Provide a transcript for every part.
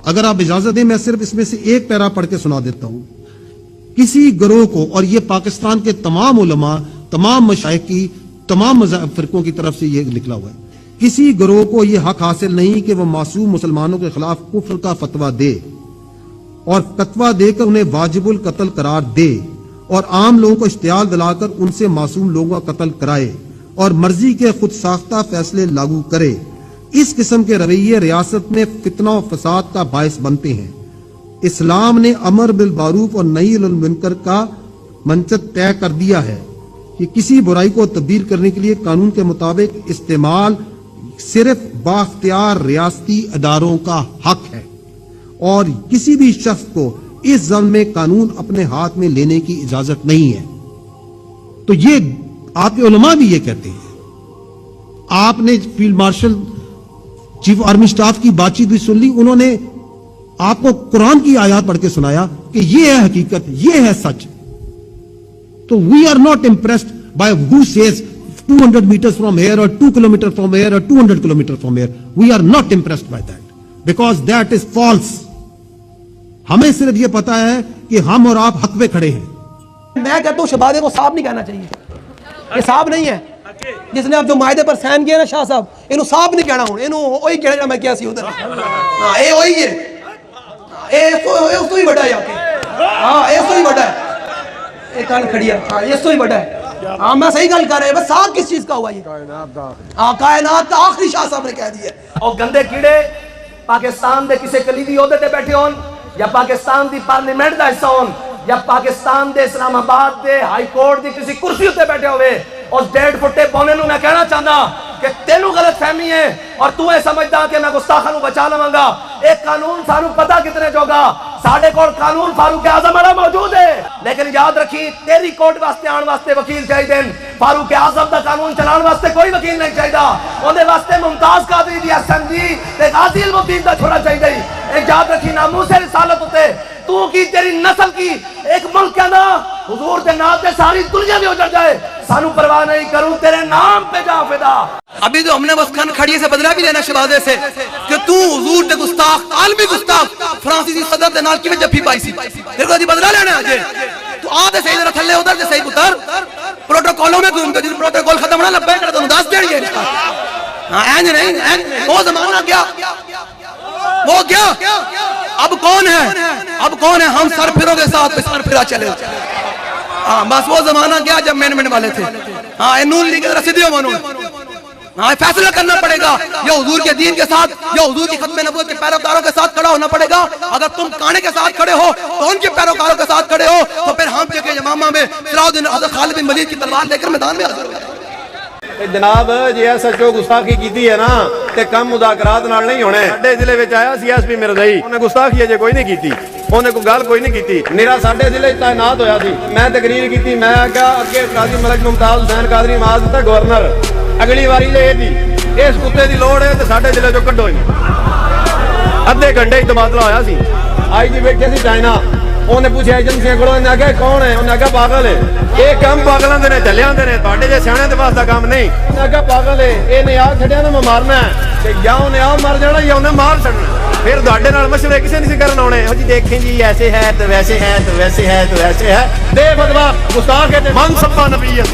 اگر آپ اجازت دیں میں صرف اس میں سے ایک پیرا پڑھ کے سنا دیتا ہوں. کسی گروہ کو، اور یہ پاکستان کے تمام علماء، تمام مشائخ کی، تمام فرقوں کی طرف سے یہ نکلا ہوا ہے، کسی گروہ کو یہ حق حاصل نہیں کہ وہ معصوم مسلمانوں کے خلاف کفر کا فتویٰ دے اور فتویٰ دے کر انہیں واجب القتل قرار دے اور عام لوگوں کو اشتعال دلا کر ان سے معصوم لوگوں کا قتل کرائے اور مرضی کے خود ساختہ فیصلے لاگو کرے. اس قسم کے رویے ریاست میں فتنہ و فساد کا باعث بنتے ہیں. اسلام نے امر بالمعروف اور نہی عن المنکر کا منشد طے کر دیا ہے کہ کسی برائی کو تبدیل کرنے کے لیے قانون کے مطابق استعمال صرف بااختیار ریاستی اداروں کا حق ہے اور کسی بھی شخص کو اس ضمن میں قانون اپنے ہاتھ میں لینے کی اجازت نہیں ہے. تو یہ آپ کے علماء بھی یہ کہتے ہیں. آپ نے field marshal chief army staff کی بات چیت بھی سن لی، انہوں نے آپ کو قرآن کی آیات پڑھ کے سنایا کہ یہ ہے حقیقت، یہ ہے سچ. تو we are not impressed by houses 200 meters from here or 2 kilometers from here or 200 kilometers from here. We are not impressed by that because that is false. ہمیں صرف یہ پتا ہے کہ ہم اور آپ حق پہ کھڑے ہیں. میں کہتا ہوں شہبازے کو صاحب نہیں کہنا چاہیے، یہ صاحب نہیں ہے. جس نے اب جو معاہدے پر سائن کیا نا شاہ صاحب، انہوں صاحب نہیں کہنا ہوں، انہوں وہی کہنا میں کیا سی ادھر. ہاں اے وہی ہے، اے اس تو ہی بڑا ہے یہاں کے. ہاں اے اس تو ہی بڑا ہے، اے کان کھڑی ہے. ہاں یہ اس تو ہی بڑا ہے. ہاں میں صحیح گل کر رہے ہیں. بس صاحب کس چیز کا ہوا یہ؟ کائنات کا آخری شاہ صاحب نے کہہ دیا. اور گندے کیڑے پاکستان دے کسے کلیدی عہدے تے بیٹھے ہون یا پاکستان دی پارلیمنٹ دا حصہ ہون یا پاکستان دے اسلام آباد دے ہائی کورٹ دی کسی کرسی تے بیٹھے ہوئے، اس 1.5 فٹے پونے نو میں کہنا چاہنا کہ تینوں غلط فہمی ہے اور تو اے سمجھدا کہ میں گستاخاں نو بچا لواں گا. ایک قانون سانو پتہ کتنے جوگا، ساڈے کول قانون فاروق اعظم والا موجود ہے، لیکن یاد رکھی تیری کوٹ واسطے آن واسطے وکیل چاہیے. فاروق اعظم دا قانون چلان واسطے کوئی وکیل نہیں چاہیے. اودے واسطے ممتاز قادری دی ایس ایم جی تے غازی المدین دا چھوڑا چاہیے. ایک یاد رکھی ناموس رسالت ہوتے تو کی تیری نسل کی ایک ملک کے نا حضور دے نام تے ساری دنیا میں اجڑ جائے، سانو پرواہ نہیں، کروں تیرے نام پہ جا فدا. ابھی تو ہم نے بس کھن کھڑیے سے بدلہ بھی لینا شہبازے سے کہ تو حضور دے گستاخ، عالمی گستاخ فرانسیسی صدر دے نال کیویں جفی پائی سی، تیرے کو دی بدلہ لینا ہے. تو آ دے صحیح ذرا تھلے ادھر دے صحیح پتر پروٹوکولوں میں گھوم کے جس پروٹوکول ختم ہونا لبے کر تو دس دین گے. ہاں اینج نہیں، وہ زمانہ گیا، وہ گیا. اب کون ہے؟ اب کون ہے؟ ہم سر پھروں کے ساتھ سر پھرا چلے. ہاں بس وہ زمانہ گیا جب مین والے تھے. ہاں نون لیگ کے رسیدیوں بنو. ہاں فیصلہ کرنا پڑے گا، یا حضور کے دین کے ساتھ یا حضور کی ختم نبوت کے پیروکاروں کے ساتھ کھڑا ہونا پڑے گا. اگر تم کانے کے ساتھ کھڑے ہو تو ان کے پیروکاروں کے ساتھ کھڑے ہو، تو پھر ہم کے یمامہ میں صلاح حضرت خالد بن ولید کی تلوار لے کر میدان میں حاضر ہو جائیں. جناب جی ایس ایچ او گستاخی کیتی ہے نا تے کم مذاکرات نال نہیں ہونے. ساڈے ضلع وچ آیا سی ایس پی مرزائی، انہیں گستاخی اجے کوئی نہیں کیتی، انہیں کوئی گل کوئی نہیں کیتی. میرا ساڈے ضلع تعینات ہویا سی، میں تقریر کیتی، میں کہا اگے قاضی ملک ممتاز حسین قادری معاذ تے گورنر اگلی واری لے دی اس کتے دی لوڑ ہے تے ساڈے ضلع چوں کڈو ہی. ادھے گھنٹے ہی تبادلہ ہویا سی. آئی جی بیٹھے سی چائنا، انہیں پوچھا ایجنسیاں کولوں، انہیں آخیا کون ہے؟ انہیں آخیا پاگل ہے. یہ کام پاگلاں دے نے چلے آندے نے، تواڈے جے سیاںے دے واسطے کام نہیں. انہیں آخیا پاگل ہے، یہ نے آ چھڈیا نا میں مارنا ہے، تے یا انہیں آ مر جانا یا انہیں مار چھڈنا. پھر تواڈے نال مشورے کسے نہیں کرن آنے. جی دیکھیں جی ایسے ہے تو ویسے ہے تو ویسے ہے تو ویسے ہے. بے فتوا گستاخ ہے من سبا نبیت.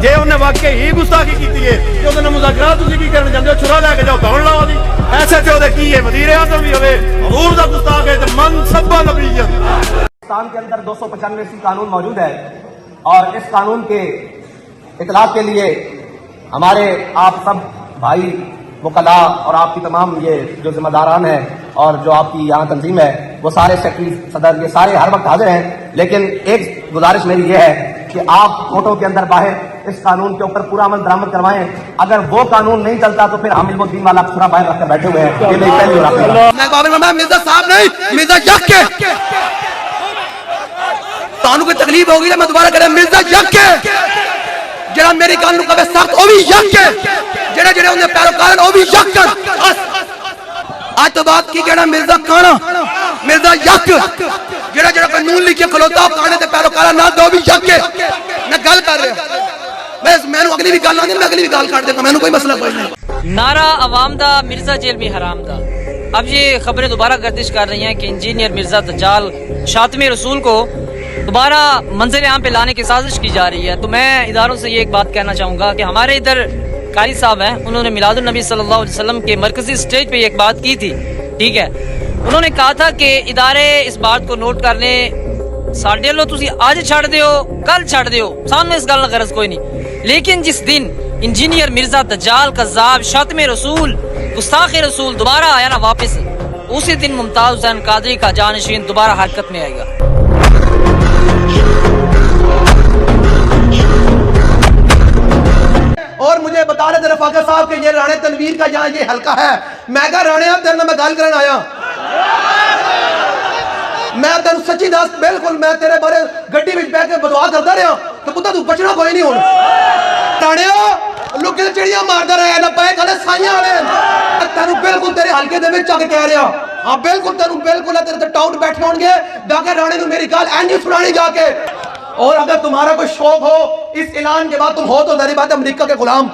جے انہیں واقعی ہی گستاخی کیتی ہے تے اودے نال مذاکرات تسی کی کرن جاندے ہو؟ چھرا لے کے جاؤ کون لاؤ دی. ایسے تے دے کی ہے وزیر اعظم بھی ہوے حضور دا گستاخ ہے تے من سبا نبیت. پاکستان کے اندر 295 قانون موجود ہے اور اس قانون کے اطلاق کے لیے ہمارے آپ سب بھائی وکلاء اور آپ کی تمام یہ جو ذمہ داران ہیں اور جو آپ کی یہاں تنظیم ہے وہ سارے سیکرٹری صدر یہ سارے ہر وقت حاضر ہیں. لیکن ایک گزارش میری یہ ہے کہ آپ کوٹوں کے اندر باہر اس قانون کے اوپر پورا عمل درآمد کروائیں. اگر وہ قانون نہیں چلتا تو پھر ہم علم الدین والا پورا باہر رکھ کر بیٹھے ہوئے ہیں. یہ میری پہلی اور میں بابر محمد مرزا صاحب نہیں، مرزا یک کے تانوں کوئی تکلیف ہوگی میں دوبارہ کرے مرزا یک کے جڑا میری گل نو کبے سخت او بھی یک کے جڑے جڑے اون دے پیروکار او بھی یک کر. آج تو بات کی کہنا مرزا کانا مرزا یک جڑا جڑا قانون لکھ کے کھلوتا کانے تے پیروکار نہ دو بھی یک کے نہ گل کر رہا. بس میں نو اگلی بھی گل آندی میں اگلی بھی گل کر دے گا، میں نو کوئی مسئلہ کوئی نہیں. نعرہ عوام دا مرزا جیل میں حرام دا. اب یہ خبریں دوبارہ گردش کر رہی ہیں کہ انجینئر مرزا دجال شاطم رسول کو دوبارہ منظر عام پہ لانے کی سازش کی جا رہی ہے. تو میں اداروں سے یہ ایک بات کہنا چاہوں گا کہ ہمارے ادھر قاری صاحب ہیں, انہوں نے میلاد النبی صلی اللہ علیہ وسلم کے مرکزی سٹیج پہ ایک بات کی تھی, ٹھیک ہے. انہوں نے کہا تھا کہ ادارے اس بات کو نوٹ کر لیں, ساڈے لو تسی آج چھڑ دیو کل چھڑ دیو, سامنے اس گل غرض کوئی نہیں, لیکن جس دن انجینئر مرزا دجال کذاب شاطم رسول گستاخ رسول دوبارہ آیا نا واپس, اسی دن ممتاز حسین قادری کا جانشین دوبارہ حرکت میں آئے گا. اور مجھے بتا رہے تھے رفاقہ صاحب کہ یہ رانے تنویر کا یہاں یہ حلقہ ہے. میں کہا رانے آپ تیرے میں گل کرن آیا, میں تینوں سچی دس بالکل میں تیرے بارے گڈی وچ بیٹھ کے بدعا کردا رہا کہ پتہ تو بچنا کوئی نہیں ہن. رانے لوکی تے چڑیاں ماردا رہے نہ پے کھڑے سائیاں والے, تینوں بالکل تیرے حلقے دے وچ آ کے کہہ رہا ہاں بالکل تینوں بالکل تیرے تے ٹاؤٹ بیٹھے ہون گے جا کے رانے نوں میری گل اینج سنانی جا کے. اور اگر تمہارا کوئی شوق ہو اس اعلان کے بعد تم ہو تو ظاہر بات ہے امریکہ کے غلام,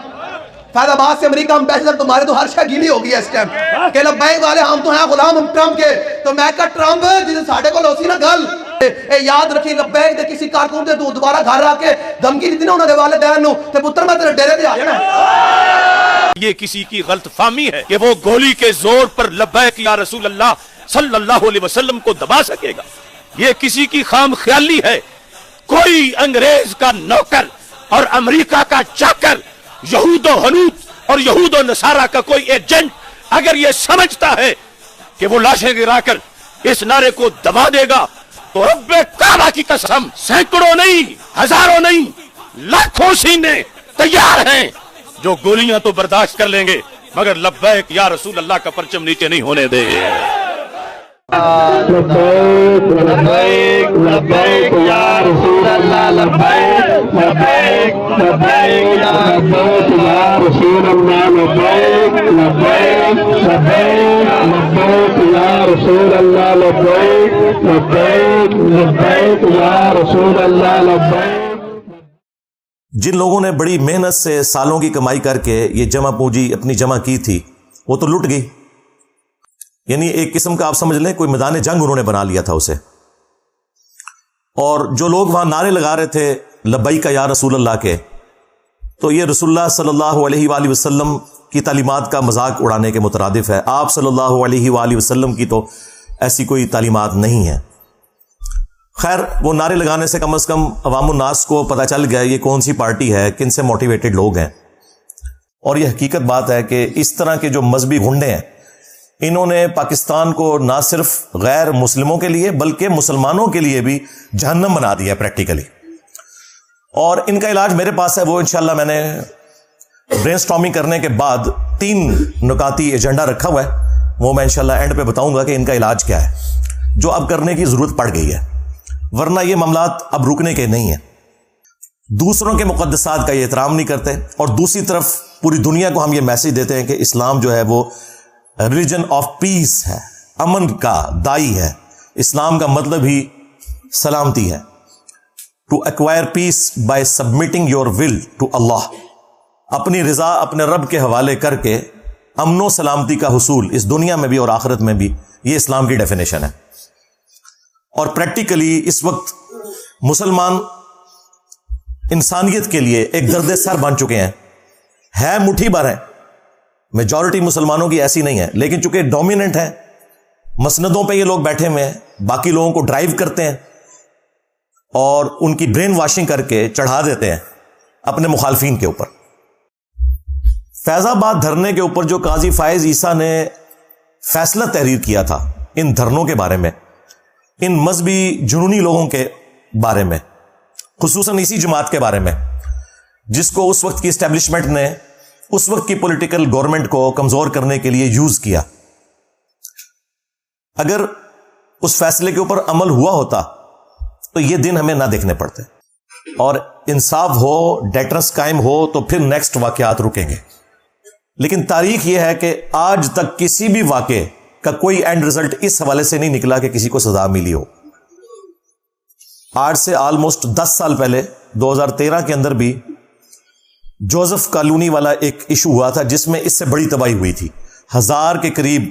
فیض آباد سے امریکہ امبیسڈر تمہارے تو ہر شے گیلی ہو گئی ہے اس ٹائم کہ لبیک والے ہم تو ہیں غلام ہم ٹرمپ کے. تو میں کہا ٹرمپ جس ساڈے کول ہوسی نا گل اے یاد رکھی لبیک دے کسی کارکن تے تو دوبارہ گھر آ کے دھمکی دتی نا انہاں دے والدین نو تے پتر میں تیرے ڈیرے تے آ جانا. یہ کسی کی غلط فہمی ہے کہ وہ گولی کے زور پر لبیک یا رسول اللہ صلی اللہ علیہ وسلم کو دبا سکے گا. یہ کسی کی خام خیالی ہے. کوئی انگریز کا نوکر اور امریکہ کا چاکر, یہود و حنود اور یہود و نصارہ کا کوئی ایجنٹ اگر یہ سمجھتا ہے کہ وہ لاشیں گرا کر اس نعرے کو دبا دے گا تو رب کعبہ کی قسم سینکڑوں نہیں ہزاروں نہیں لاکھوں سینے تیار ہیں جو گولیاں تو برداشت کر لیں گے مگر لبیک یا رسول اللہ کا پرچم نیچے نہیں ہونے دے. لبیک لبیک لبیک یا رسول اللہ لبیک لبیک لبیک لبیک یا رسول اللہ لبیک لبیک لبیک لبیک یا رسول اللہ لبیک لبیک لبیک یا رسول اللہ لبیک. جن لوگوں نے بڑی محنت سے سالوں کی کمائی کر کے یہ جمع پونجی اپنی جمع کی تھی وہ تو لٹ گئی. یعنی ایک قسم کا آپ سمجھ لیں کوئی میدان جنگ انہوں نے بنا لیا تھا اسے. اور جو لوگ وہاں نعرے لگا رہے تھے لبیک یا رسول اللہ کے, تو یہ رسول اللہ صلی اللہ علیہ وآلہ وسلم کی تعلیمات کا مذاق اڑانے کے مترادف ہے. آپ صلی اللہ علیہ وآلہ وسلم کی تو ایسی کوئی تعلیمات نہیں ہیں. خیر وہ نعرے لگانے سے کم از کم عوام الناس کو پتہ چل گیا یہ کون سی پارٹی ہے, کن سے موٹیویٹڈ لوگ ہیں. اور یہ حقیقت بات ہے کہ اس طرح کے جو مذہبی گنڈے ہیں انہوں نے پاکستان کو نہ صرف غیر مسلموں کے لیے بلکہ مسلمانوں کے لیے بھی جہنم بنا دیا پریکٹیکلی. اور ان کا علاج میرے پاس ہے, وہ انشاءاللہ میں نے برین سٹارمنگ کرنے کے بعد 3 نکاتی ایجنڈا رکھا ہوا ہے, وہ میں انشاءاللہ اینڈ پہ بتاؤں گا کہ ان کا علاج کیا ہے, جو اب کرنے کی ضرورت پڑ گئی ہے, ورنہ یہ معاملات اب رکنے کے نہیں ہیں. دوسروں کے مقدسات کا یہ احترام نہیں کرتے, اور دوسری طرف پوری دنیا کو ہم یہ میسج دیتے ہیں کہ اسلام جو ہے وہ ریلیجن آف پیس ہے, امن کا دائی ہے. اسلام کا مطلب ہی سلامتی ہے. To acquire peace by submitting your will to Allah, اپنی رضا اپنے رب کے حوالے کر کے امن و سلامتی کا حصول اس دنیا میں بھی اور آخرت میں بھی, یہ اسلام کی ڈیفینیشن ہے. اور پریکٹیکلی اس وقت مسلمان انسانیت کے لیے ایک درد سر بن چکے ہیں. ہے مٹھی بھر ہیں, میجورٹی مسلمانوں کی ایسی نہیں ہے, لیکن چونکہ ڈومیننٹ ہے, مسندوں پہ یہ لوگ بیٹھے ہوئے ہیں, باقی لوگوں کو ڈرائیو کرتے ہیں اور ان کی برین واشنگ کر کے چڑھا دیتے ہیں اپنے مخالفین کے اوپر. فیض آباد دھرنے کے اوپر جو قاضی فائز عیسیٰ نے فیصلہ تحریر کیا تھا ان دھرنوں کے بارے میں, ان مذہبی جنونی لوگوں کے بارے میں, خصوصاً اسی جماعت کے بارے میں جس کو اس وقت کی اسٹیبلشمنٹ نے اس وقت کی پولیٹیکل گورنمنٹ کو کمزور کرنے کے لیے یوز کیا, اگر اس فیصلے کے اوپر عمل ہوا ہوتا تو یہ دن ہمیں نہ دیکھنے پڑتے, اور انصاف ہو, ڈیٹرنس قائم ہو تو پھر نیکسٹ واقعات رکیں گے. لیکن تاریخ یہ ہے کہ آج تک کسی بھی واقعے کا کوئی اینڈ رزلٹ اس حوالے سے نہیں نکلا کہ کسی کو سزا ملی ہو. آج سے آلموسٹ 10 سال پہلے 2013 کے اندر بھی جوزف کالونی والا ایک ایشو ہوا تھا جس میں اس سے بڑی تباہی ہوئی تھی. 1000 کے قریب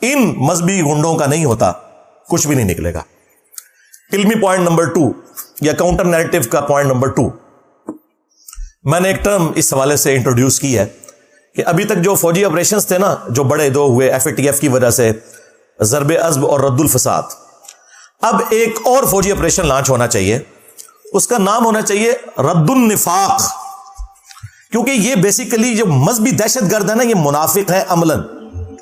ان مذہبی گنڈوں کا نہیں ہوتا کچھ بھی نہیں نکلے گا. علمی پوائنٹ نمبر 2 یا کاؤنٹر نیریٹو کا پوائنٹ نمبر 2, میں نے ایک ٹرم اس حوالے سے انٹروڈیوس کی ہے کہ ابھی تک جو فوجی آپریشنز تھے نا, جو بڑے دو ہوئے FATF کی وجہ سے, ضرب عصب اور رد الفساد, اب ایک اور فوجی آپریشن لانچ ہونا چاہیے, اس کا نام ہونا چاہیے رد النفاق, کیونکہ یہ بیسیکلی جو مذہبی دہشت گرد ہے نا, یہ منافق ہے عملاً.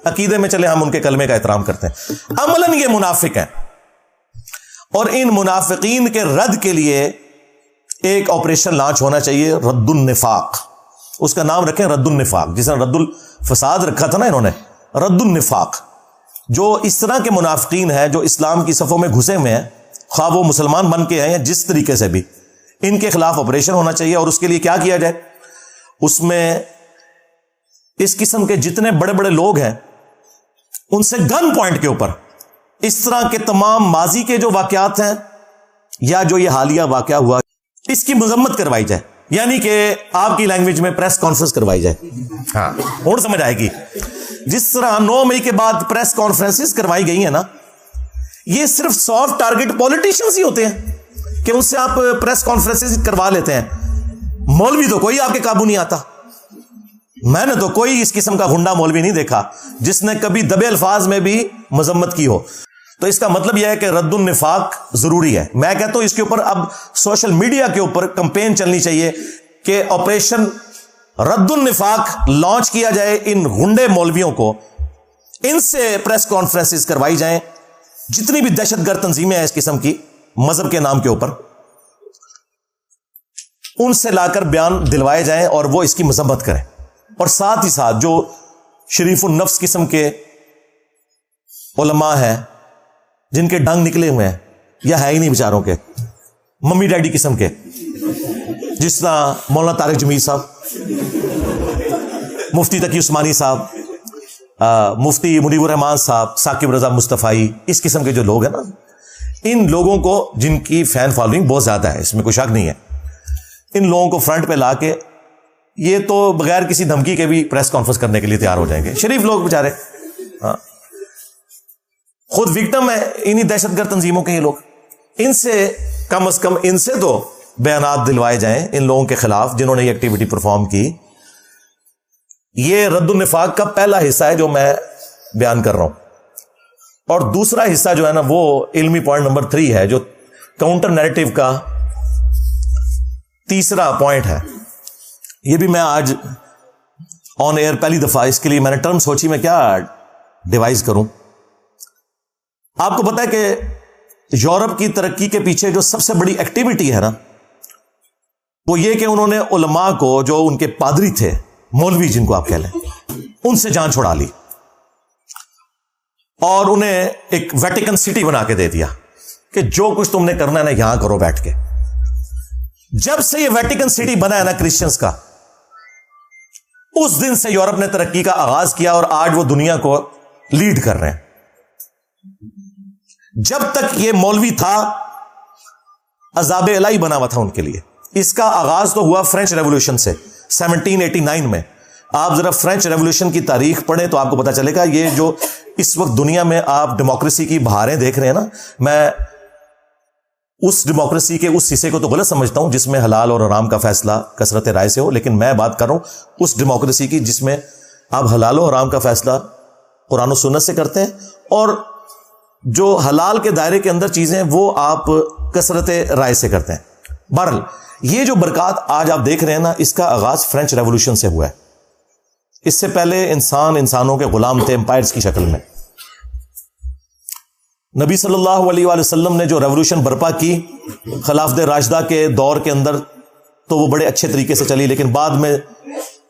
عقیدے میں چلے ہم ان کے کلمے کا احترام کرتے ہیں, عملاً یہ منافق ہیں, اور ان منافقین کے رد کے لیے ایک آپریشن لانچ ہونا چاہیے رد النفاق. اس کا نام رکھیں رد النفاق, جس نے رد الفساد رکھا تھا نا انہوں نے, رد النفاق. جو اس طرح کے منافقین ہیں جو اسلام کی صفوں میں گھسے ہوئے ہیں, خواہ وہ مسلمان بن کے ہیں یا جس طریقے سے بھی, ان کے خلاف آپریشن ہونا چاہیے. اور اس کے لیے کیا کیا جائے, اس میں اس قسم کے جتنے بڑے بڑے لوگ ہیں ان سے گن پوائنٹ کے اوپر اس طرح کے تمام ماضی کے جو واقعات ہیں یا جو یہ حالیہ واقعہ ہوا, اس کی مذمت کروائی جائے. یعنی کہ آپ کی لینگویج میں پریس کانفرنس کروائی جائے. ہاں, اور سمجھ آئے گی. جس طرح 9 مئی کے بعد پریس کانفرنسز کروائی گئی ہیں نا, یہ صرف سافٹ ٹارگٹ پولیٹیشنز ہی ہوتے ہیں کہ ان سے آپ پریس کانفرنسز کروا لیتے ہیں. مولوی تو کوئی آپ کے قابو نہیں آتا. میں نے تو کوئی اس قسم کا گنڈا مولوی نہیں دیکھا جس نے کبھی دبے الفاظ میں بھی مذمت کی ہو. تو اس کا مطلب یہ ہے کہ رد النفاق ضروری ہے. میں کہتا ہوں اس کے اوپر اب سوشل میڈیا کے اوپر کمپین چلنی چاہیے کہ آپریشن رد النفاق لانچ کیا جائے. ان گنڈے مولویوں کو ان سے پریس کانفرنسز کروائی جائیں, جتنی بھی دہشت گرد تنظیمیں ہیں اس قسم کی مذہب کے نام کے اوپر, ان سے لا کر بیان دلوائے جائیں اور وہ اس کی مذمت کریں. اور ساتھ ہی ساتھ جو شریف النفس قسم کے علماء ہیں جن کے ڈنگ نکلے ہوئے ہیں یا ہے ہی نہیں بیچاروں کے, ممی ڈیڈی قسم کے, جس طرح مولانا طارق جمیل صاحب, مفتی تقی عثمانی صاحب, مفتی منیب الرحمان صاحب, ثاقب رضا مصطفی, اس قسم کے جو لوگ ہیں نا, ان لوگوں کو جن کی فین فالوئنگ بہت زیادہ ہے, اس میں کوئی شک نہیں ہے, ان لوگوں کو فرنٹ پہ لا کے یہ تو بغیر کسی دھمکی کے بھی پریس کانفرنس کرنے کے لیے تیار ہو جائیں گے. شریف لوگ بیچارے, ہاں, خود وکٹم ہے انہی دہشت گرد تنظیموں کے یہ لوگ. ان سے کم از کم ان سے تو بیانات دلوائے جائیں ان لوگوں کے خلاف جنہوں نے یہ ایکٹیویٹی پرفارم کی. یہ رد النفاق کا پہلا حصہ ہے جو میں بیان کر رہا ہوں. اور دوسرا حصہ جو ہے نا وہ علمی پوائنٹ نمبر 3 ہے, جو کاؤنٹر نیریٹو کا تیسرا پوائنٹ ہے. یہ بھی میں آج آن ایئر پہلی دفعہ, اس کے لیے میں نے ٹرم سوچی میں کیا ڈیوائز کروں. آپ کو پتا ہے کہ یورپ کی ترقی کے پیچھے جو سب سے بڑی ایکٹیویٹی ہے نا, وہ یہ کہ انہوں نے علماء کو, جو ان کے پادری تھے, مولوی جن کو آپ کہہ لیں, ان سے جان چھڑا لی اور انہیں ایک ویٹیکن سٹی بنا کے دے دیا کہ جو کچھ تم نے کرنا ہے نا یہاں کرو بیٹھ کے. جب سے یہ ویٹیکن سٹی بنا ہے نا کرسچنز کا, اس دن سے یورپ نے ترقی کا آغاز کیا اور آج وہ دنیا کو لیڈ کر رہے ہیں. جب تک یہ مولوی تھا عذاب الہی بنا ہوا تھا ان کے لیے. اس کا آغاز تو ہوا فرینچ ریولوشن سے 1789 میں. آپ ذرا فرینچ ریولوشن کی تاریخ پڑھیں تو آپ کو پتا چلے گا یہ جو اس وقت دنیا میں آپ ڈیموکریسی کی بہاریں دیکھ رہے ہیں نا, میں اس ڈیموکریسی کے اس حصے کو تو غلط سمجھتا ہوں جس میں حلال اور حرام کا فیصلہ کثرت رائے سے ہو, لیکن میں بات کر رہا ہوں اس ڈیموکریسی کی جس میں آپ حلال و حرام کا فیصلہ قرآن و سنت سے کرتے ہیں, اور جو حلال کے دائرے کے اندر چیزیں وہ آپ کثرت رائے سے کرتے ہیں. بہرحال یہ جو برکات آج آپ دیکھ رہے ہیں نا, اس کا آغاز فرینچ ریولوشن سے ہوا ہے. اس سے پہلے انسانوں کے غلام تھے امپائرز کی شکل میں. نبی صلی اللہ علیہ وآلہ وسلم نے جو ریولوشن برپا کی خلافت راشدہ کے دور کے اندر, تو وہ بڑے اچھے طریقے سے چلی, لیکن بعد میں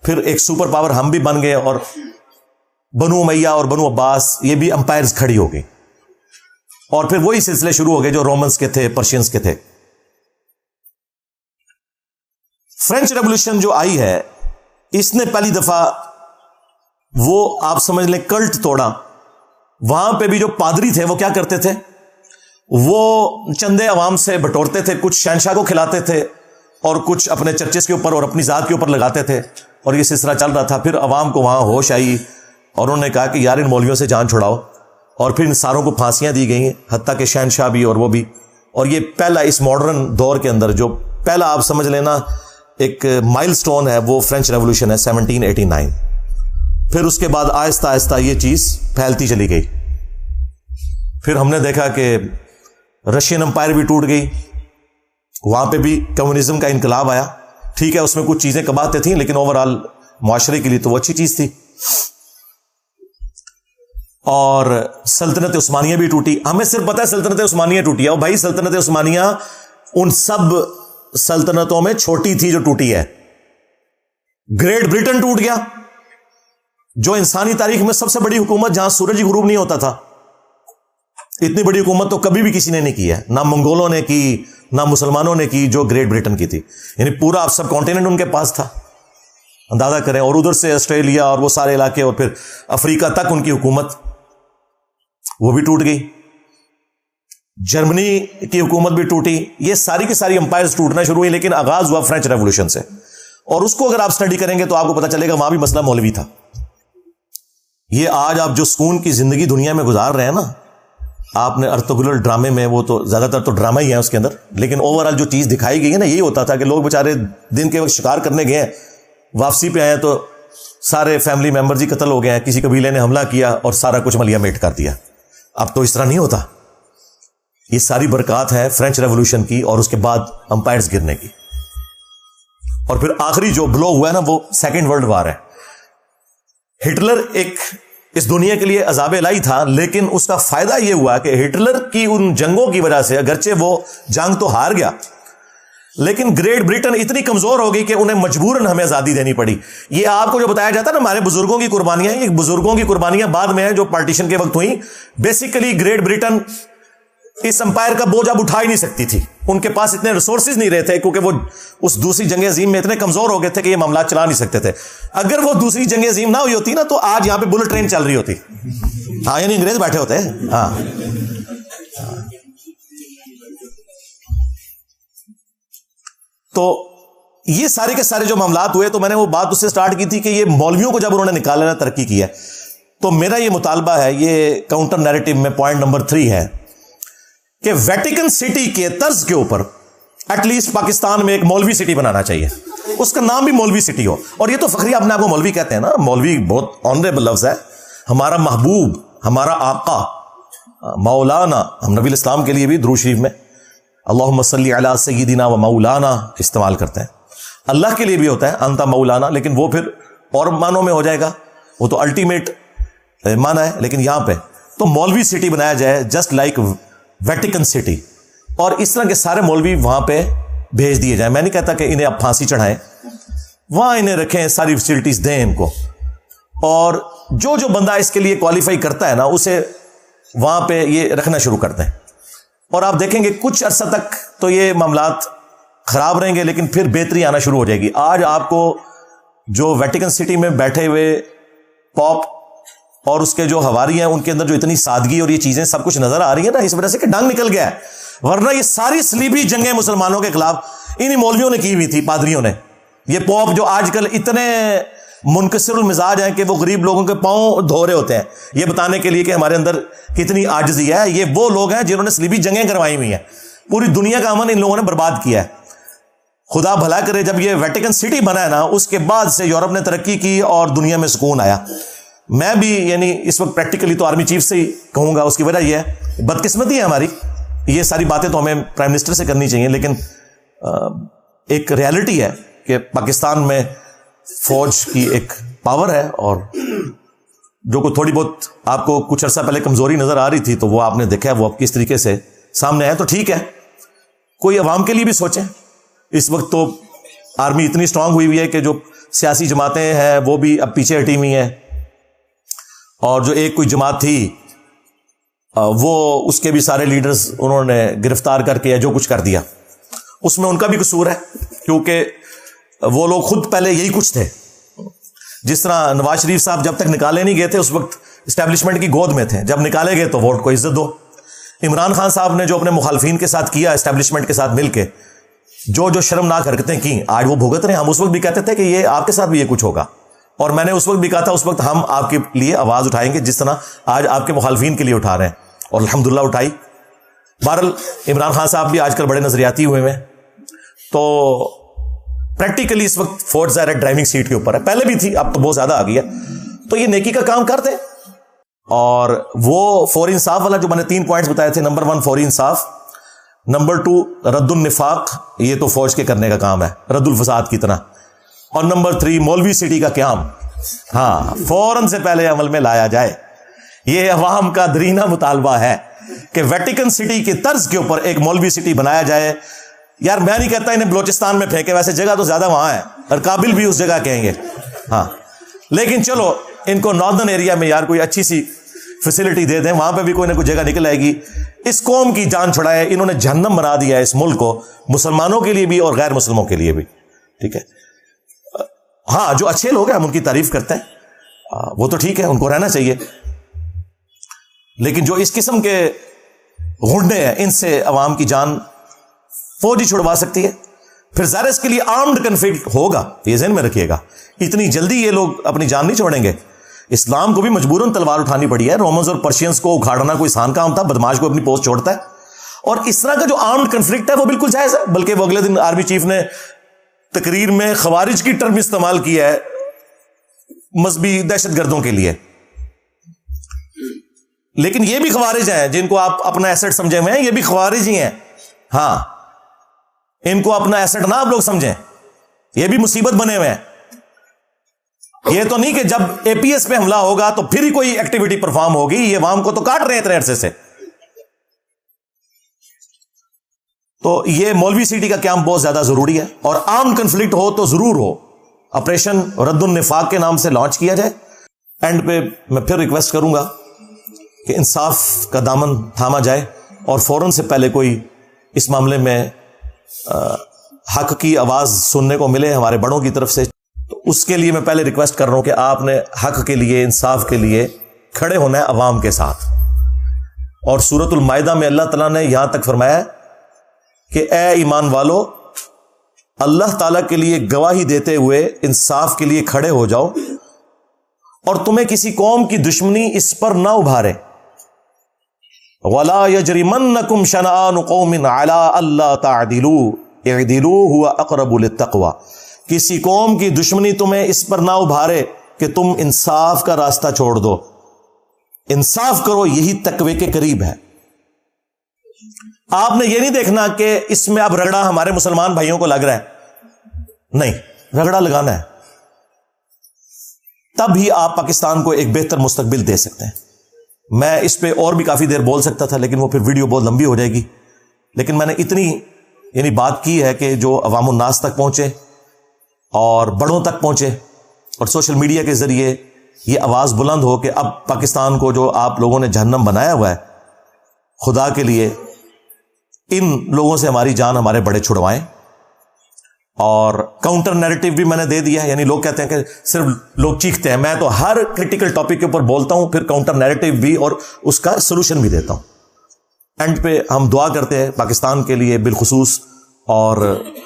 پھر ایک سپر پاور ہم بھی بن گئے اور بنو امیہ اور بنو عباس یہ بھی امپائرز کھڑی ہو گئی, اور پھر وہی سلسلے شروع ہو گئے جو رومنز کے تھے, پرشینز کے تھے. فرینچ ریولوشن جو آئی ہے اس نے پہلی دفعہ وہ آپ سمجھ لیں کلٹ توڑا. وہاں پہ بھی جو پادری تھے وہ کیا کرتے تھے, وہ چندے عوام سے بٹورتے تھے, کچھ شہنشاہ کو کھلاتے تھے اور کچھ اپنے چرچز کے اوپر اور اپنی ذات کے اوپر لگاتے تھے, اور یہ سلسلہ چل رہا تھا. پھر عوام کو وہاں ہوش آئی اور انہوں نے کہا کہ یار ان مولویوں سے جان چھڑاؤ, اور پھر ان ساروں کو پھانسیاں دی گئی ہیں، حتیٰ کہ شہنشاہ بھی اور وہ بھی. اور یہ پہلا اس ماڈرن دور کے اندر جو پہلا آپ سمجھ لینا ایک مائل سٹون ہے وہ فرینچ ریولوشن ہے 1789. پھر اس کے بعد آہستہ آہستہ یہ چیز پھیلتی چلی گئی. پھر ہم نے دیکھا کہ رشین امپائر بھی ٹوٹ گئی، وہاں پہ بھی کمیونزم کا انقلاب آیا. ٹھیک ہے اس میں کچھ چیزیں کباتے تھیں لیکن اوورآل معاشرے کے لیے تو وہ اچھی چیز تھی. اور سلطنت عثمانیہ بھی ٹوٹی. ہمیں صرف پتہ ہے سلطنت عثمانیہ ٹوٹی ہے، اور بھائی سلطنت عثمانیہ ان سب سلطنتوں میں چھوٹی تھی جو ٹوٹی ہے. گریٹ برٹن ٹوٹ گیا، جو انسانی تاریخ میں سب سے بڑی حکومت جہاں سورج ہی غروب نہیں ہوتا تھا. اتنی بڑی حکومت تو کبھی بھی کسی نے نہیں کی ہے، نہ منگولوں نے کی نہ مسلمانوں نے کی جو گریٹ برٹن کی تھی. یعنی پورا سب کانٹیننٹ ان کے پاس تھا، اندازہ کریں. اور ادھر سے آسٹریلیا اور وہ سارے علاقے اور پھر افریقہ تک ان کی حکومت وہ بھی ٹوٹ گئی. جرمنی کی حکومت بھی ٹوٹی. یہ ساری کی ساری امپائرز ٹوٹنا شروع ہوئی، لیکن آغاز ہوا فرینچ ریولوشن سے. اور اس کو اگر آپ سٹڈی کریں گے تو آپ کو پتا چلے گا وہاں بھی مسئلہ مولوی تھا. یہ آج آپ جو سکون کی زندگی دنیا میں گزار رہے ہیں نا، آپ نے ارطغرل ڈرامے میں، وہ تو زیادہ تر تو ڈرامہ ہی ہے اس کے اندر، لیکن اوورآل جو چیز دکھائی گئی ہے نا، یہی ہوتا تھا کہ لوگ بیچارے دن کے وقت شکار کرنے گئے ہیں، واپسی پہ آئے تو سارے فیملی ممبرز ہی قتل ہو گئے ہیں، کسی قبیلے نے حملہ کیا اور سارا کچھ ملیا میٹ کر دیا. اب تو اس طرح نہیں ہوتا. یہ ساری برکات ہے فرینچ ریولوشن کی اور اس کے بعد امپائرز گرنے کی. اور پھر آخری جو بلو ہوا ہے نا وہ سیکنڈ ورلڈ وار ہے. ہٹلر ایک اس دنیا کے لیے عذاب الہی تھا، لیکن اس کا فائدہ یہ ہوا کہ ہٹلر کی ان جنگوں کی وجہ سے اگرچہ وہ جنگ تو ہار گیا، لیکن گریٹ برٹن اتنی کمزور ہو گئی کہ انہیں مجبوراً ہمیں آزادی دینی پڑی. یہ آپ کو جو بتایا جاتا ہے نا ہمارے بزرگوں کی قربانیاں، یہ بزرگوں کی قربانیاں بعد میں ہیں جو پارٹیشن کے وقت ہوئی. بیسیکلی گریٹ برٹن اس امپائر کا بوجھ اب اٹھا ہی نہیں سکتی تھی. ان کے پاس اتنے ریسورسز نہیں رہے تھے کیونکہ وہ اس دوسری جنگ عظیم میں اتنے کمزور ہو گئے تھے کہ یہ معاملات چلا نہیں سکتے تھے. اگر وہ دوسری جنگ عظیم نہ ہوئی ہوتی نا تو آج یہاں پہ بلٹ ٹرین چل رہی ہوتی. ہاں یعنی انگریز بیٹھے ہوتے ہیں. ہاں تو یہ سارے کے سارے جو معاملات ہوئے، تو میں نے وہ بات اس سے سٹارٹ کی تھی کہ یہ مولویوں کو جب انہوں نے نکالنا ترقی کی ہے، تو میرا یہ مطالبہ ہے، یہ کاؤنٹر نیریٹو میں پوائنٹ نمبر 3 ہے کہ ویٹیکن سٹی کے طرز کے اوپر ایٹ لیسٹ پاکستان میں ایک مولوی سٹی بنانا چاہیے. اس کا نام بھی مولوی سٹی ہو. اور یہ تو فخری اپنے آپ کو مولوی کہتے ہیں نا، مولوی بہت آنریبل لفظ ہے. ہمارا محبوب، ہمارا آقا مولانا، ہم نبی الاسلام کے لیے بھی درود شریف میں اللہم صلی علی سیدنا و مولانا استعمال کرتے ہیں. اللہ کے لیے بھی ہوتا ہے انت مولانا، لیکن وہ پھر اور معنوں میں ہو جائے گا، وہ تو الٹیمیٹ معنی ہے. لیکن یہاں پہ تو مولوی سٹی بنایا جائے جسٹ لائک ویٹیکن سٹی، اور اس طرح کے سارے مولوی وہاں پہ بھیج دیے جائیں. میں نہیں کہتا کہ انہیں اب پھانسی چڑھائیں، وہاں انہیں رکھیں، ساری فیسلٹیز دیں ان کو، اور جو جو بندہ اس کے لیے کوالیفائی کرتا ہے نا اسے وہاں پہ یہ رکھنا شروع کر دیں. اور آپ دیکھیں گے کچھ عرصہ تک تو یہ معاملات خراب رہیں گے، لیکن پھر بہتری آنا شروع ہو جائے گی. آج آپ کو جو ویٹیکن سٹی میں بیٹھے ہوئے پاپ اور اس کے جو ہواری ہیں ان کے اندر جو اتنی سادگی اور یہ چیزیں سب کچھ نظر آ رہی ہیں نا، اس وجہ سے کہ ڈنگ نکل گیا ہے. ورنہ یہ ساری صلیبی جنگیں مسلمانوں کے خلاف انہی مولویوں نے کی ہوئی تھی، پادریوں نے. یہ پوپ جو آج کل اتنے منکسر المزاج ہیں کہ وہ غریب لوگوں کے پاؤں دھو رہے ہوتے ہیں یہ بتانے کے لیے کہ ہمارے اندر کتنی عاجزی ہے، یہ وہ لوگ ہیں جنہوں نے صلیبی جنگیں کروائی ہوئی ہیں. پوری دنیا کا امن ان لوگوں نے برباد کیا ہے. خدا بھلا کرے جب یہ ویٹیکن سٹی بنا ہے نا، اس کے بعد سے یورپ نے ترقی کی اور دنیا میں سکون آیا. میں بھی یعنی اس وقت پریکٹیکلی تو آرمی چیف سے ہی کہوں گا، اس کی وجہ یہ ہے بدقسمتی ہے ہماری. یہ ساری باتیں تو ہمیں پرائم منسٹر سے کرنی چاہیے، لیکن ایک ریالٹی ہے کہ پاکستان میں فوج کی ایک پاور ہے، اور جو کو تھوڑی بہت آپ کو کچھ عرصہ پہلے کمزوری نظر آ رہی تھی تو وہ آپ نے دیکھا ہے وہ اب کس طریقے سے سامنے ہے. تو ٹھیک ہے، کوئی عوام کے لیے بھی سوچیں. اس وقت تو آرمی اتنی اسٹرانگ ہوئی ہے کہ جو سیاسی جماعتیں ہیں وہ بھی اب پیچھے ہٹی ہوئی ہیں، اور جو ایک کوئی جماعت تھی وہ اس کے بھی سارے لیڈرز انہوں نے گرفتار کر کے جو کچھ کر دیا. اس میں ان کا بھی قصور ہے، کیونکہ وہ لوگ خود پہلے یہی کچھ تھے. جس طرح نواز شریف صاحب جب تک نکالے نہیں گئے تھے اس وقت اسٹیبلشمنٹ کی گود میں تھے، جب نکالے گئے تو ووٹ کو عزت دو. عمران خان صاحب نے جو اپنے مخالفین کے ساتھ کیا اسٹیبلشمنٹ کے ساتھ مل کے، جو جو شرمناک حرکتیں کی، آج وہ بھگت رہے ہیں. ہم اس وقت بھی کہتے تھے کہ یہ آپ کے ساتھ بھی یہ کچھ ہوگا، اور میں نے اس وقت بھی کہا تھا، اس وقت ہم آپ کے لیے آواز اٹھائیں گے جس طرح آج آپ کے مخالفین کے لیے اٹھا رہے ہیں، اور الحمدللہ اٹھائی۔ بہرحال عمران خان صاحب بھی آج کل بڑے نظریاتی ہوئے ہیں، تو پریکٹیکلی اس وقت فورڈ ظاہر ڈرائیونگ سیٹ کے اوپر ہے، پہلے بھی تھی، اب تو بہت زیادہ آ گئی ہے، تو یہ نیکی کا کام کرتے ہیں۔ اور وہ فوری انصاف والا جو میں نے 3 پوائنٹس بتائے تھے، نمبر 1 فوری انصاف، نمبر 2 رد النفاق، یہ تو فوج کے کرنے کا کام ہے رد الفساد کی طرح، اور نمبر 3 مولوی سٹی کا قیام، ہاں فوراً سے پہلے عمل میں لایا جائے۔ یہ عوام کا درینہ مطالبہ ہے کہ ویٹیکن سٹی کے طرز کے اوپر ایک مولوی سٹی بنایا جائے۔ یار میں نہیں کہتا انہیں بلوچستان میں پھینکے، ویسے جگہ تو زیادہ وہاں ہے، اور قابل بھی اس جگہ کہیں گے، ہاں لیکن چلو ان کو ناردرن ایریا میں یار کوئی اچھی سی فیسلٹی دے دیں، وہاں پہ بھی کوئی نہ کوئی جگہ نکل آئے گی۔ اس قوم کی جان چھڑائے، انہوں نے جہنم بنا دیا ہے اس ملک کو، مسلمانوں کے لیے بھی اور غیر مسلموں کے لیے بھی، ٹھیک ہے۔ ہاں جو اچھے لوگ ہیں ہم ان کی تعریف کرتے ہیں، وہ تو ٹھیک ہے، ان کو رہنا چاہیے، لیکن جو اس قسم کے غنڈے ہیں ان سے عوام کی جان فوج ہی چھڑوا سکتی ہے۔ پھر ظاہر اس کے لیے آرمڈ کنفلکٹ ہوگا، یہ ذہن میں رکھیے گا، اتنی جلدی یہ لوگ اپنی جان نہیں چھوڑیں گے۔ اسلام کو بھی مجبوراً تلوار اٹھانی پڑی ہے، رومنز اور پرشینز کو اکھاڑنا کوئی آسان کام تھا، بدماش کو اپنی پوسٹ چھوڑتا ہے، اور اس طرح کا جو آرمڈ کنفلکٹ ہے وہ بالکل جائز ہے۔ بلکہ وہ اگلے دن آرمی چیف نے تقریر میں خوارج کی ٹرم استعمال کیا ہے مذہبی دہشت گردوں کے لیے، لیکن یہ بھی خوارج ہیں جن کو آپ اپنا ایسٹ سمجھے ہوئے ہیں، یہ بھی خوارج ہی ہیں، ہاں ان کو اپنا ایسٹ نہ آپ لوگ سمجھیں، یہ بھی مصیبت بنے ہوئے ہیں۔ یہ تو نہیں کہ جب اے پی ایس پہ حملہ ہوگا تو پھر ہی کوئی ایکٹیویٹی پرفارم ہوگی، یہ عوام کو تو کاٹ رہے ہیں اتنے عرصے سے۔ تو یہ مولوی سٹی کا قیام بہت زیادہ ضروری ہے، اور عام کنفلکٹ ہو تو ضرور ہو، آپریشن رد النفاق کے نام سے لانچ کیا جائے۔ اینڈ پہ میں پھر ریکویسٹ کروں گا کہ انصاف کا دامن تھاما جائے، اور فوراً سے پہلے کوئی اس معاملے میں حق کی آواز سننے کو ملے ہمارے بڑوں کی طرف سے، تو اس کے لیے میں پہلے ریکویسٹ کر رہا ہوں کہ آپ نے حق کے لیے، انصاف کے لیے کھڑے ہونا ہے عوام کے ساتھ۔ اور سورۃ المائدہ میں اللہ تعالیٰ نے یہاں تک فرمایا کہ اے ایمان والو، اللہ تعالیٰ کے لیے گواہی دیتے ہوئے انصاف کے لیے کھڑے ہو جاؤ، اور تمہیں کسی قوم کی دشمنی اس پر نہ ابھارے۔ وَلَا يَجْرِمَنَّكُمْ شَنَآنُ قَوْمٍ عَلَىٰ أَلَّا تَعْدِلُوا اعْدِلُوا هُوَ أَقْرَبُ لِلتَّقْوَىٰ۔ کسی قوم کی دشمنی تمہیں اس پر نہ ابھارے کہ تم انصاف کا راستہ چھوڑ دو، انصاف کرو، یہی تقوی کے قریب ہے۔ آپ نے یہ نہیں دیکھنا کہ اس میں اب رگڑا ہمارے مسلمان بھائیوں کو لگ رہا ہے، نہیں، رگڑا لگانا ہے، تب ہی آپ پاکستان کو ایک بہتر مستقبل دے سکتے ہیں۔ میں اس پہ اور بھی کافی دیر بول سکتا تھا، لیکن وہ پھر ویڈیو بہت لمبی ہو جائے گی، لیکن میں نے اتنی بات کی ہے کہ جو عوام الناس تک پہنچے اور بڑوں تک پہنچے، اور سوشل میڈیا کے ذریعے یہ آواز بلند ہو کہ اب پاکستان کو جو آپ لوگوں نے جہنم بنایا ہوا ہے، خدا کے لیے ان لوگوں سے ہماری جان ہمارے بڑے چھڑوائیں۔ اور کاؤنٹر نیریٹو بھی میں نے دے دیا ہے، یعنی لوگ کہتے ہیں کہ صرف لوگ چیختے ہیں، میں تو ہر کرٹیکل ٹاپک کے اوپر بولتا ہوں، پھر کاؤنٹر نیریٹو بھی اور اس کا سولوشن بھی دیتا ہوں۔ اینڈ پہ ہم دعا کرتے ہیں پاکستان کے لیے بالخصوص، اور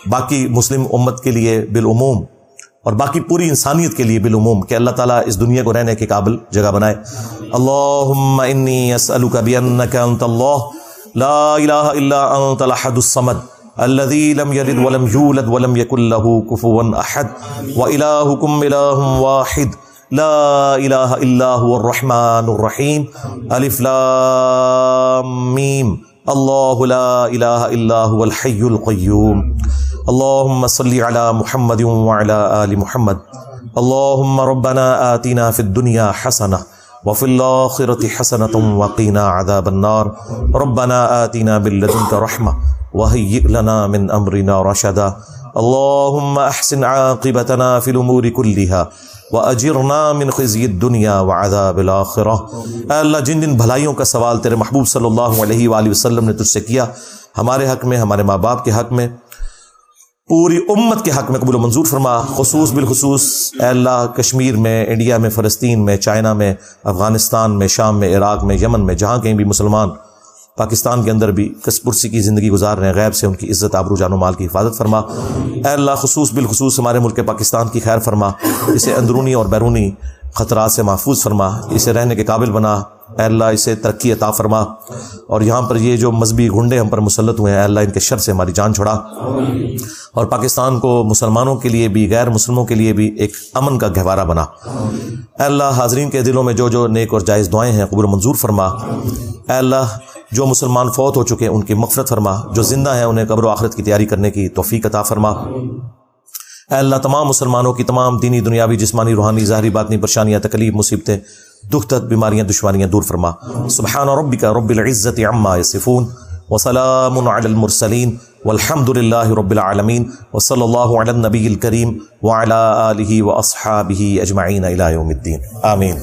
باقی مسلم امت کے لیے بالعموم، اور باقی پوری انسانیت کے لیے بالعموم، کہ اللہ تعالیٰ اس دنیا کو رہنے کے قابل جگہ بنائے۔ اللہم انی اسألک بانک انت اللہ لا الہ الا انت الاحد الصمد الذي لم يلد ولم يولد ولم يكن له كفوا احد والهكم اله واحد لا الہ الا هو الرحمن الرحیم الف لام میم اللہ لا الہ الا هو الحی القیوم اللهم صل على محمد وعلى آل محمد اللهم ربنا آتنا في الدنيا حسنة وفي الآخرة حسنة وقنا عذاب النار ربنا آتنا من لدنك رحمة وهيئ لنا من أمرنا رشدا اللهم أحسن عاقبتنا في الأمور كلها وأجرنا من خزي الدنيا وعذاب الآخرة۔ اے اللہ، جن جن بھلائیوں کا سوال تیرے محبوب صلی اللہ علیہ وآلہ وسلم نے تجھ سے کیا، ہمارے حق میں، ہمارے ماں باپ کے حق میں، پوری امت کے حق میں قبول و منظور فرما۔ خصوص بالخصوص اے اللہ کشمیر میں، انڈیا میں، فلسطین میں، چائنا میں، افغانستان میں، شام میں، عراق میں، یمن میں، جہاں کہیں بھی مسلمان پاکستان کے اندر بھی کس پرسی کی زندگی گزار رہے ہیں، غیب سے ان کی عزت آبرو جان و مال کی حفاظت فرما۔ اے اللہ بالخصوص ہمارے ملک پاکستان کی خیر فرما، اسے اندرونی اور بیرونی خطرات سے محفوظ فرما، اسے رہنے کے قابل بنا، اے اللہ اسے ترقی عطا فرما، اور یہاں پر یہ جو مذہبی گنڈے ہم پر مسلط ہوئے ہیں، اے اللہ ان کے شر سے ہماری جان چھڑا، اور پاکستان کو مسلمانوں کے لیے بھی غیر مسلموں کے لیے بھی ایک امن کا گہوارہ بنا۔ اے اللہ حاضرین کے دلوں میں جو نیک اور جائز دعائیں ہیں قبول منظور فرما۔ اے اللہ جو مسلمان فوت ہو چکے ہیں ان کی مغفرت فرما، جو زندہ ہیں انہیں قبر و آخرت کی تیاری کرنے کی توفیق عطا فرما۔ اے اللہ تمام مسلمانوں کی تمام دینی دنیاوی جسمانی روحانی ظاہری باطنی پریشانیاں تکلیف مصیبتیں دکھ درد بیماریاں دشواریاں دور فرما۔ سبحان ربک رب العزت عما یصفون وسلام علی المرسلین والحمد للہ رب العالمین وصلی اللہ علی النبی الکریم وعلی آلہ واصحابہ اجمعین الی یوم الدین آمین۔